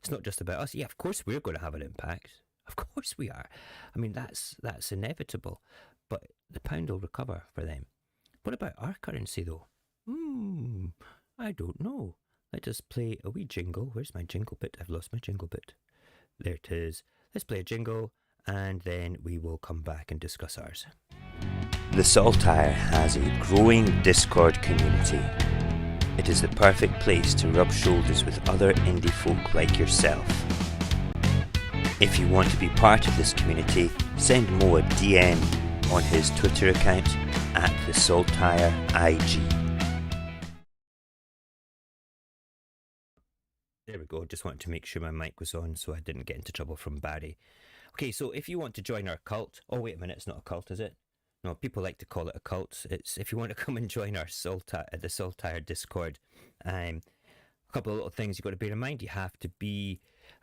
Speaker 1: It's not just about us. Yeah, of course we're going to have an impact. Of course we are. I mean, that's inevitable. But the pound will recover for them. What about our currency, though? I don't know. Let us play a wee jingle. Where's my jingle bit? I've lost my jingle bit. There it is. Let's play a jingle, and then we will come back and discuss ours. The Saltire has a growing Discord community. It is the perfect place to rub shoulders with other indie folk like yourself. If you want to be part of this community, send Mo a DM on his Twitter account at the Saltire IG. There we go. Just wanted to make sure my mic was on so I didn't get into trouble from Barry. Okay, so if you want to join our cult... Oh, wait a minute. It's not a cult, is it? No, people like to call it a cult. It's if you want to come and join our the Saltire Discord. A couple of little things you've got to bear in mind. You have to be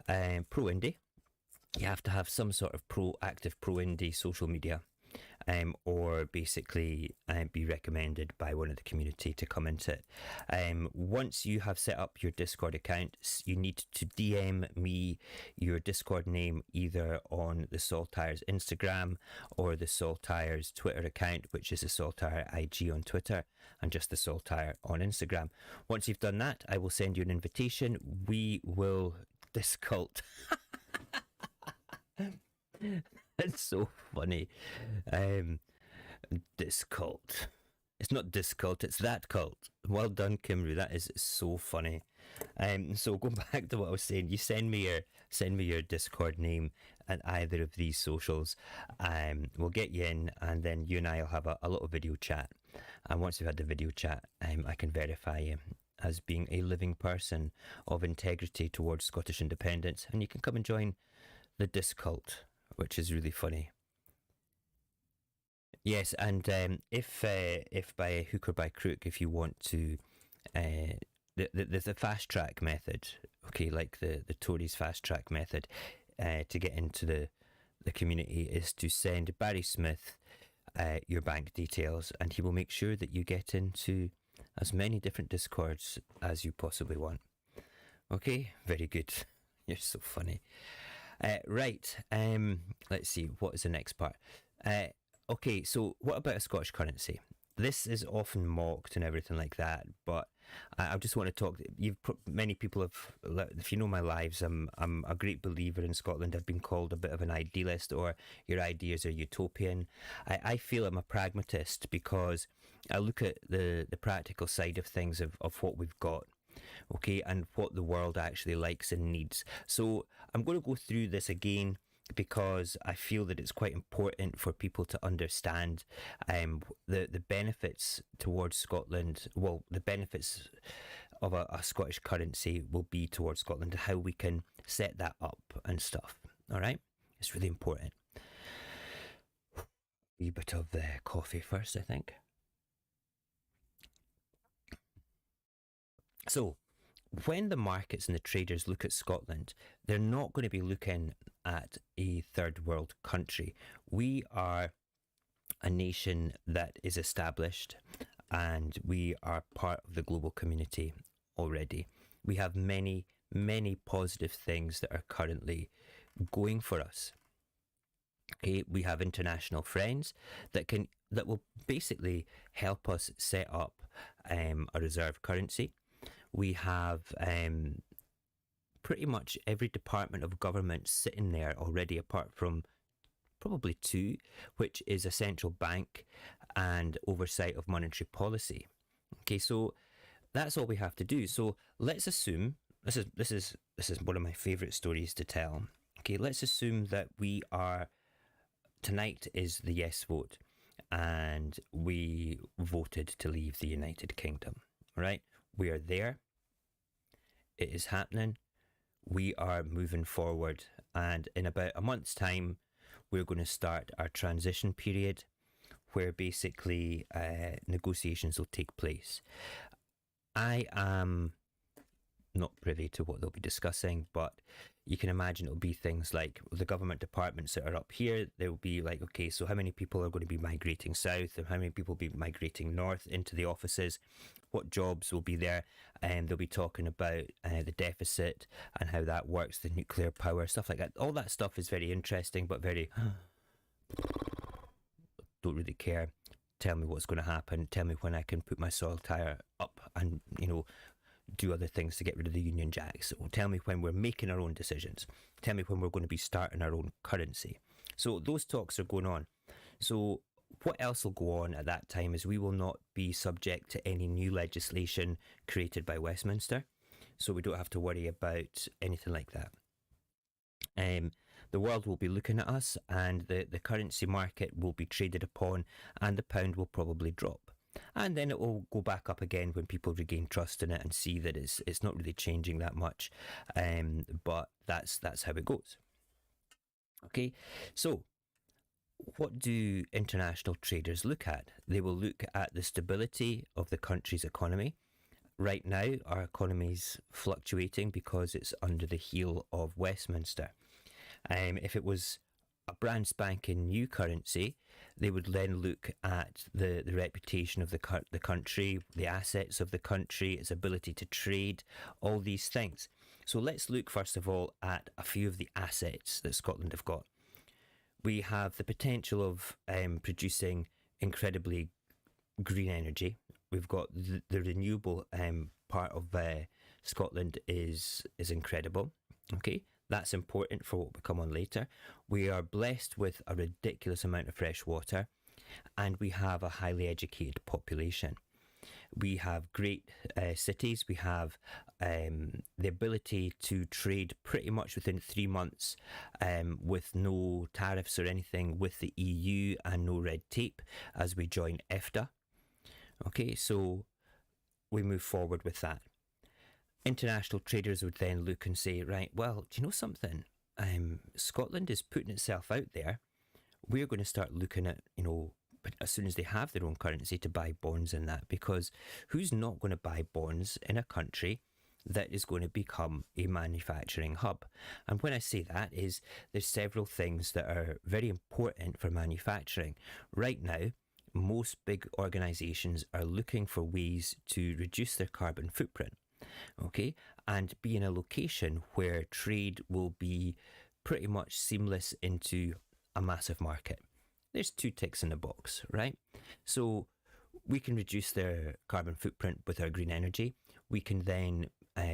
Speaker 1: pro-indie. You have to have some sort of active pro-indie social media. Or basically be recommended by one of the community to come into it. Once you have set up your Discord account, you need to DM me your Discord name either on the Saltire's Instagram or the Saltire's Twitter account, which is the Saltire IG on Twitter and just the Saltire on Instagram. Once you've done that, I will send you an invitation. We will discult. It's so funny. Discult. It's not discult, it's that cult. Well done, Kimru. That is so funny. So going back to what I was saying, you send me your Discord name at either of these socials. We'll get you in, and then you and I will have a little video chat. And once we've had the video chat, I can verify you as being a living person of integrity towards Scottish independence, and you can come and join the Discult, which is really funny. Yes, and if by hook or by crook, if you want to, the fast track method, okay, like the Tories fast track method, to get into the community is to send Barry Smith your bank details, and he will make sure that you get into as many different Discords as you possibly want. Okay, very good. You're so funny. Right, let's see, what is the next part? Okay, so what about a Scottish currency? This is often mocked and everything like that, but I just want to talk. Many people have, if you know my lives, I'm a great believer in Scotland. I've been called a bit of an idealist, or your ideas are utopian. I feel I'm a pragmatist because I look at the practical side of things of what we've got. Okay, and what the world actually likes and needs. So I'm going to go through this again because I feel that it's quite important for people to understand the benefits towards Scotland. Well, the benefits of a Scottish currency will be towards Scotland, how we can set that up and stuff. All right, it's really important. A wee bit of coffee first, I think. So, when the markets and the traders look at Scotland, they're not going to be looking at a third world country. We are a nation that is established, and we are part of the global community already. We have many, many positive things that are currently going for us. Okay, we have international friends that will basically help us set up a reserve currency. We have pretty much every department of government sitting there already, apart from probably two, which is a central bank and oversight of monetary policy. Okay, so that's all we have to do. So let's assume this is one of my favourite stories to tell. Okay, let's assume that tonight is the yes vote, and we voted to leave the United Kingdom. Right? We are there. It is happening. We are moving forward. And in about a month's time, we're going to start our transition period where basically negotiations will take place. I am not privy to what they'll be discussing, but you can imagine it'll be things like the government departments that are up here. They'll be like, okay, so how many people are going to be migrating south, and how many people will be migrating north into the offices? What jobs will be there? And they'll be talking about the deficit and how that works, the nuclear power, stuff like that. All that stuff is very interesting, but very don't really care. Tell me what's going to happen. Tell me when I can put my soil tyre up and, do other things to get rid of the Union Jacks. So tell me when we're making our own decisions. Tell me when we're going to be starting our own currency. So those talks are going on. So what else will go on at that time is we will not be subject to any new legislation created by Westminster. So we don't have to worry about anything like that. The world will be looking at us, and the currency market will be traded upon, and the pound will probably drop. And then it will go back up again when people regain trust in it and see that it's not really changing that much. But that's how it goes. Okay, so what do international traders look at? They will look at the stability of the country's economy. Right now, our economy is fluctuating because it's under the heel of Westminster. If it was a brand spanking new currency, they would then look at the reputation of the country, the assets of the country, its ability to trade, all these things. So let's look first of all at a few of the assets that Scotland have got. We have the potential of producing incredibly green energy. We've got the renewable part of Scotland is incredible. Okay, that's important for what will come on later. We are blessed with a ridiculous amount of fresh water, and we have a highly educated population. We have great cities. We have the ability to trade pretty much within 3 months with no tariffs or anything with the EU and no red tape as we join EFTA. Okay, so we move forward with that. International traders would then look and say, right, well, do you know something? Scotland is putting itself out there. We're going to start looking at, as soon as they have their own currency, to buy bonds in that, because who's not going to buy bonds in a country that is going to become a manufacturing hub? And when I say that is, there's several things that are very important for manufacturing. Right now, most big organisations are looking for ways to reduce their carbon footprint. Okay, and be in a location where trade will be pretty much seamless into a massive market. There's 2 ticks in the box, right? So we can reduce their carbon footprint with our green energy. We can then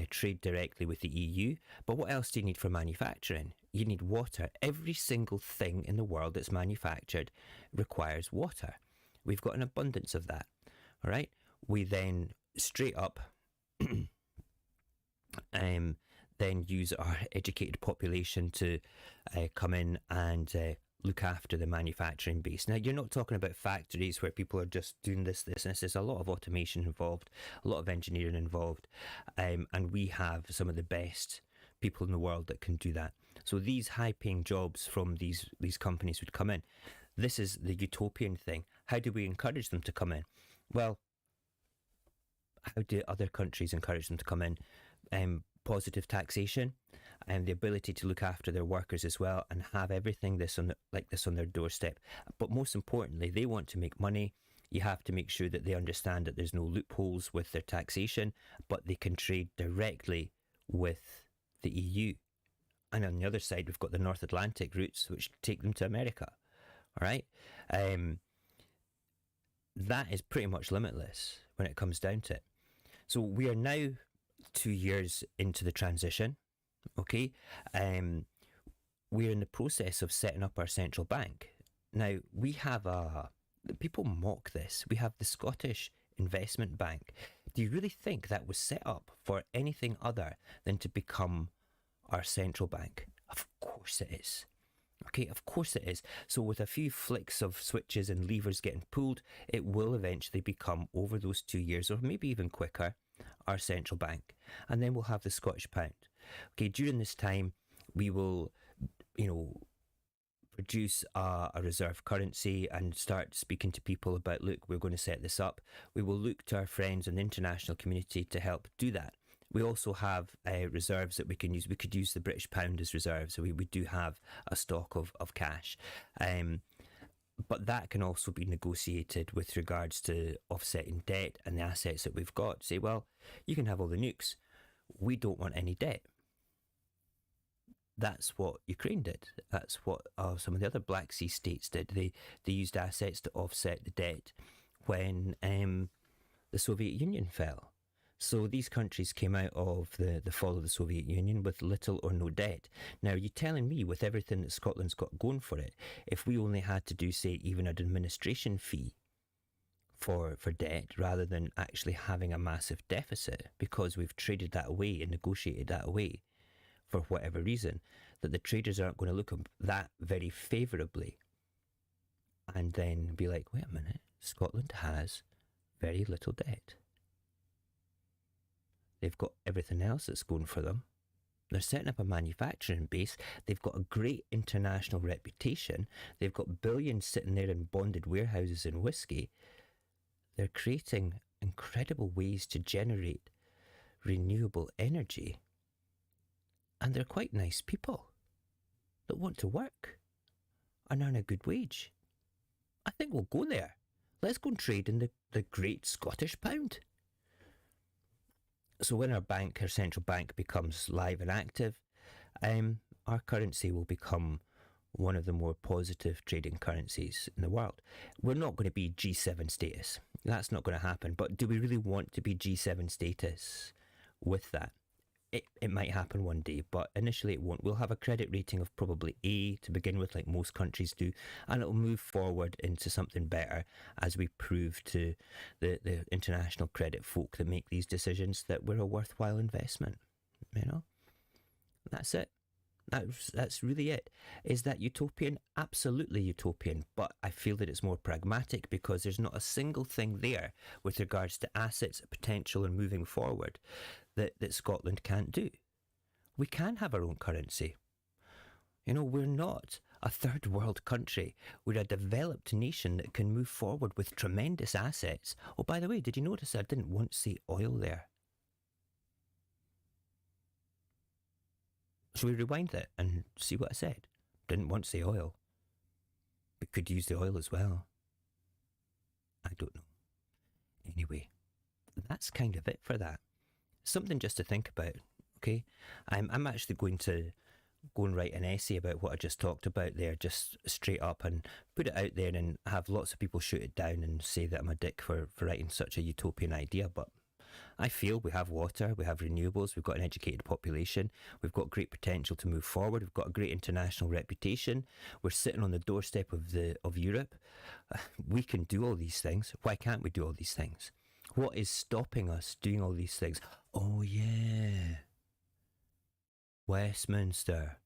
Speaker 1: trade directly with the EU. But what else do you need for manufacturing? You need water. Every single thing in the world that's manufactured requires water. We've got an abundance of that, all right? We then straight up then use our educated population to come in and look after the manufacturing base. Now, you're not talking about factories where people are just doing this. There's a lot of automation involved, a lot of engineering involved, and we have some of the best people in the world that can do that. So these high-paying jobs from these companies would come in. This is the utopian thing. How do we encourage them to come in? Well, how do other countries encourage them to come in? Positive taxation and the ability to look after their workers as well, and have everything like this on their doorstep. But most importantly, they want to make money. You have to make sure that they understand that there's no loopholes with their taxation, but they can trade directly with the EU. And on the other side, we've got the North Atlantic routes, which take them to America. All right? That is pretty much limitless when it comes down to it. So we are now 2 years into the transition, okay? We're in the process of setting up our central bank. Now, we have people mock this. We have the Scottish Investment Bank. Do you really think that was set up for anything other than to become our central bank? Of course it is. Okay, of course it is. So with a few flicks of switches and levers getting pulled, it will eventually become, over those 2 years, or maybe even quicker, our central bank. And then we'll have the Scottish pound. Okay, during this time, we will, produce a reserve currency and start speaking to people about, look, we're going to set this up. We will look to our friends in the international community to help do that. We also have reserves that we can use. We could use the British pound as reserves, so we do have a stock of cash. But that can also be negotiated with regards to offsetting debt and the assets that we've got. Say, well, you can have all the nukes. We don't want any debt. That's what Ukraine did. That's what some of the other Black Sea states did. They used assets to offset the debt when the Soviet Union fell. So these countries came out of the fall of the Soviet Union with little or no debt. Now, you're telling me, with everything that Scotland's got going for it, if we only had to do, say, even an administration fee for debt, rather than actually having a massive deficit, because we've traded that away and negotiated that away for whatever reason, that the traders aren't going to look at that very favourably and then be like, wait a minute, Scotland has very little debt. They've got everything else that's going for them. They're setting up a manufacturing base. They've got a great international reputation. They've got billions sitting there in bonded warehouses in whiskey. They're creating incredible ways to generate renewable energy. And they're quite nice people that want to work and earn a good wage. I think we'll go there. Let's go and trade in the great Scottish pound. So when our central bank becomes live and active, our currency will become one of the more positive trading currencies in the world. We're not going to be G7 status. That's not going to happen. But do we really want to be G7 status with that? It might happen one day, but initially it won't. We'll have a credit rating of probably A to begin with, like most countries do, and it'll move forward into something better as we prove to the international credit folk that make these decisions that we're a worthwhile investment. You know, that's it. That's really it. Is that utopian? Absolutely utopian, but I feel that it's more pragmatic because there's not a single thing there with regards to assets, potential and moving forward that Scotland can't do. We can have our own currency. You know, we're not a third world country. We're a developed nation that can move forward with tremendous assets. Oh, by the way, did you notice I didn't once say oil there? Shall we rewind it and see what I said? Didn't once say oil. But could use the oil as well. I don't know. Anyway, that's kind of it for that. Something just to think about, okay? I'm actually going to go and write an essay about what I just talked about there, just straight up, and put it out there and have lots of people shoot it down and say that I'm a dick for writing such a utopian idea. But I feel we have water, we have renewables, we've got an educated population, we've got great potential to move forward, we've got a great international reputation, we're sitting on the doorstep of Europe. We can do all these things. Why can't we do all these things? What is stopping us doing all these things? Oh yeah, Westminster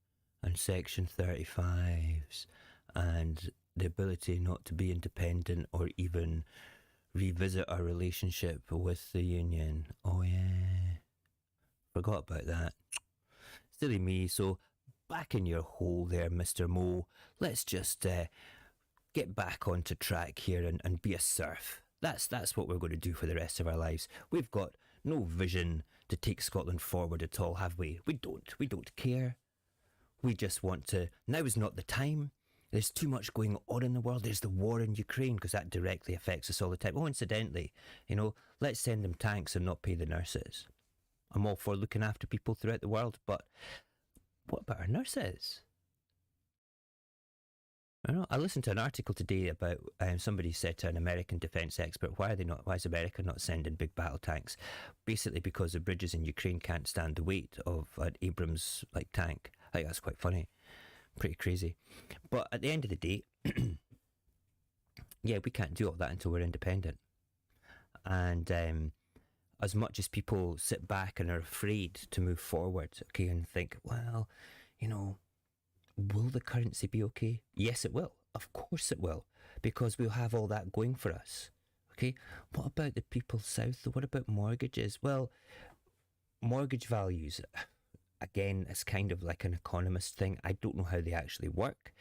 Speaker 1: and Section 35s and the ability not to be independent or even revisit our relationship with the union. Oh yeah, forgot about that. Silly me. So back in your hole there, Mr. Mo. Let's just get back onto track here and be a serf. That's what we're going to do for the rest of our lives. We've got no vision to take Scotland forward at all, have we? We don't care. We just want to. Now is not the time. There's too much going on in the world. There's the war in Ukraine, because that directly affects us all the time. Oh, incidentally, you know, let's send them tanks and not pay the nurses. I'm all for looking after people throughout the world, but what about our nurses? I listened to an article today about somebody said to an American defence expert, why is America not sending big battle tanks? Basically because the bridges in Ukraine can't stand the weight of an Abrams tank. I think that's quite funny. Pretty crazy. But at the end of the day, yeah, we can't do all that until we're independent. And as much as people sit back and are afraid to move forward, okay, and think, well, you know, will the currency be okay? Yes, it will. Of course it will, because we'll have all that going for us. Okay, what about the people south? What about mortgages? Well, mortgage values, again, it's kind of like an economist thing. I don't know how they actually work.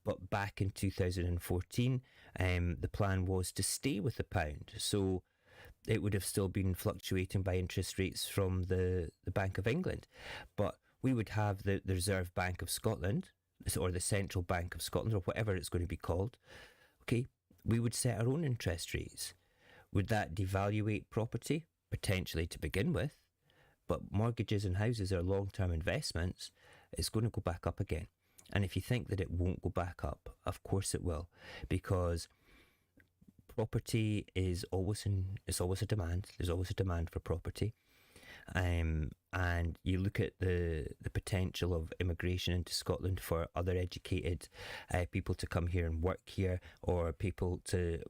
Speaker 1: But back in 2014, the plan was to stay with the pound. So it would have still been fluctuating by interest rates from the Bank of England. But we would have the Reserve Bank of Scotland, or the Central Bank of Scotland, or whatever it's going to be called. Okay, we would set our own interest rates. Would that devaluate property? Potentially, to begin with. But mortgages and houses are long-term investments. It's going to go back up again. And if you think that it won't go back up, of course it will, because property is always it's always a demand. There's always a demand for property. And you look at the potential of immigration into Scotland for other educated people to come here and work here, or people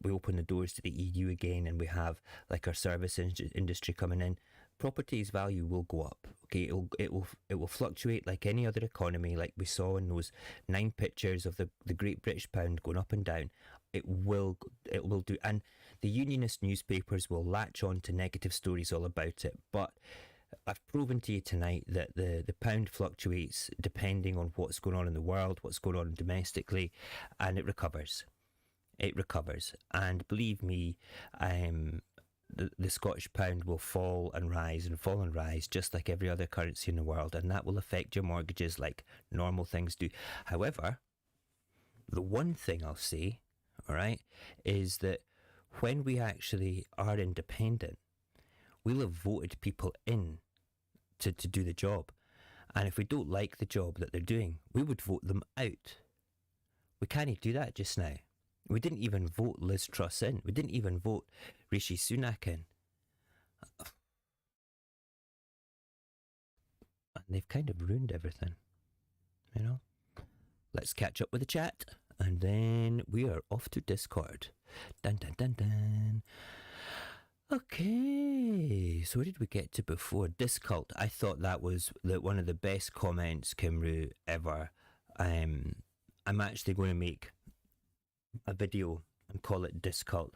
Speaker 1: we open the doors to the EU again, and we have like our service industry coming in. Property's value will go up. Okay, it will fluctuate like any other economy, like we saw in those 9 pictures of the Great British Pound going up and down. It will do, and the unionist newspapers will latch on to negative stories all about it. But I've proven to you tonight that the pound fluctuates depending on what's going on in the world, what's going on domestically, and it recovers. It recovers, and believe me, the Scottish pound will fall and rise, just like every other currency in the world, and that will affect your mortgages like normal things do. However, the one thing I'll say, all right, is that when we actually are independent, we'll have voted people in to do the job. And if we don't like the job that they're doing, we would vote them out. We can't do that just now. We didn't even vote Liz Truss in. We didn't even vote Rishi Sunak in. And they've kind of ruined everything, you know. Let's catch up with the chat, and then we are off to Discord. Dun dun dun dun. Okay, so where did we get to before? Discult. I thought that was one of the best comments, Kimru, ever. I'm actually going to make a video and call it Discult,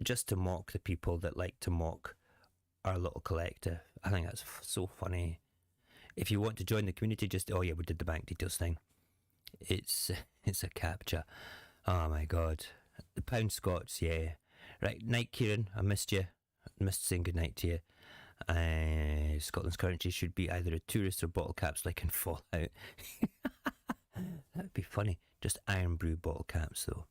Speaker 1: just to mock the people that like to mock our little collective. I think that's so funny. If you want to join the community, just, oh yeah, we did the bank details thing. It's a captcha. Oh my god. The pound Scots, yeah. Right, night Kieran, I missed you. I missed saying goodnight to you. Scotland's currency should be either a tourist or bottle caps like in Fallout. That would be funny. Just iron brew bottle caps though.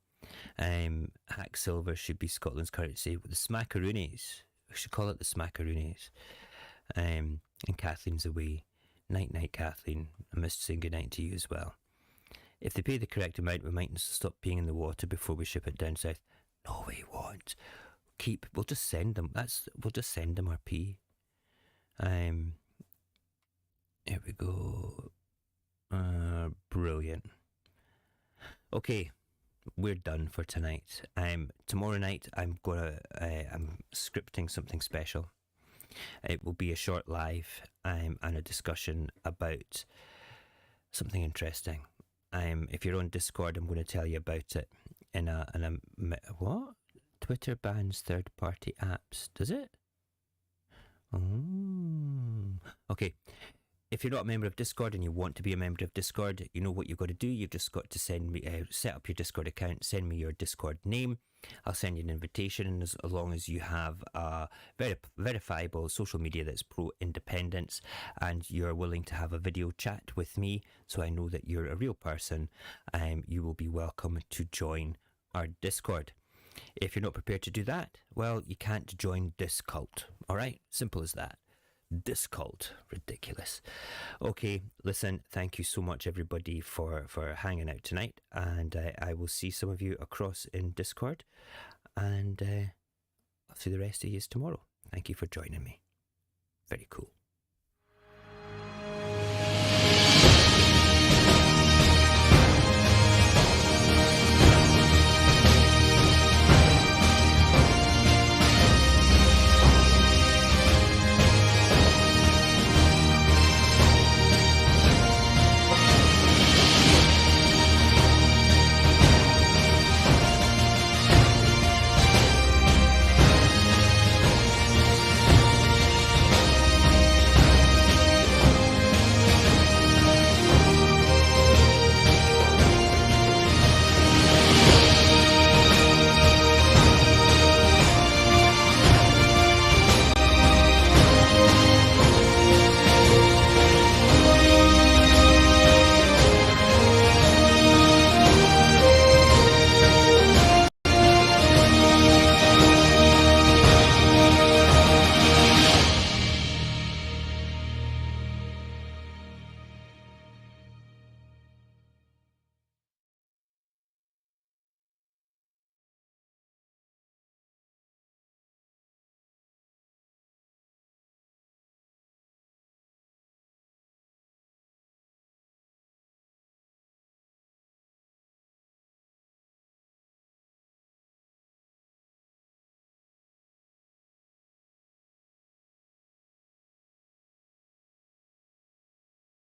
Speaker 1: Hack silver should be Scotland's currency with the smackaroonies. We should call it the smackaroonies. And Kathleen's away. Night night Kathleen. I missed saying goodnight to you as well. If they pay the correct amount, we might stop peeing in the water before we ship it down south. No, we won't. We'll just send them. We'll just send them our pee. Here we go. Brilliant. Okay, we're done for tonight. Tomorrow night I'm scripting something special. It will be a short live and a discussion about something interesting. If you're on Discord, I'm going to tell you about it in a what? Twitter bans third-party apps. Does it? Oh. Okay. If you're not a member of Discord and you want to be a member of Discord, you know what you've got to do. You've just got to send me, set up your Discord account, send me your Discord name. I'll send you an invitation, and as long as you have a verifiable social media that's pro-independence and you're willing to have a video chat with me, so I know that you're a real person, you will be welcome to join our Discord. If you're not prepared to do that, well, you can't join Discult. All right? Simple as that. Discult. Ridiculous. Okay, listen, thank you so much everybody for hanging out tonight, and I will see some of you across in Discord, and I'll see the rest of you tomorrow. Thank you for joining me. Very cool.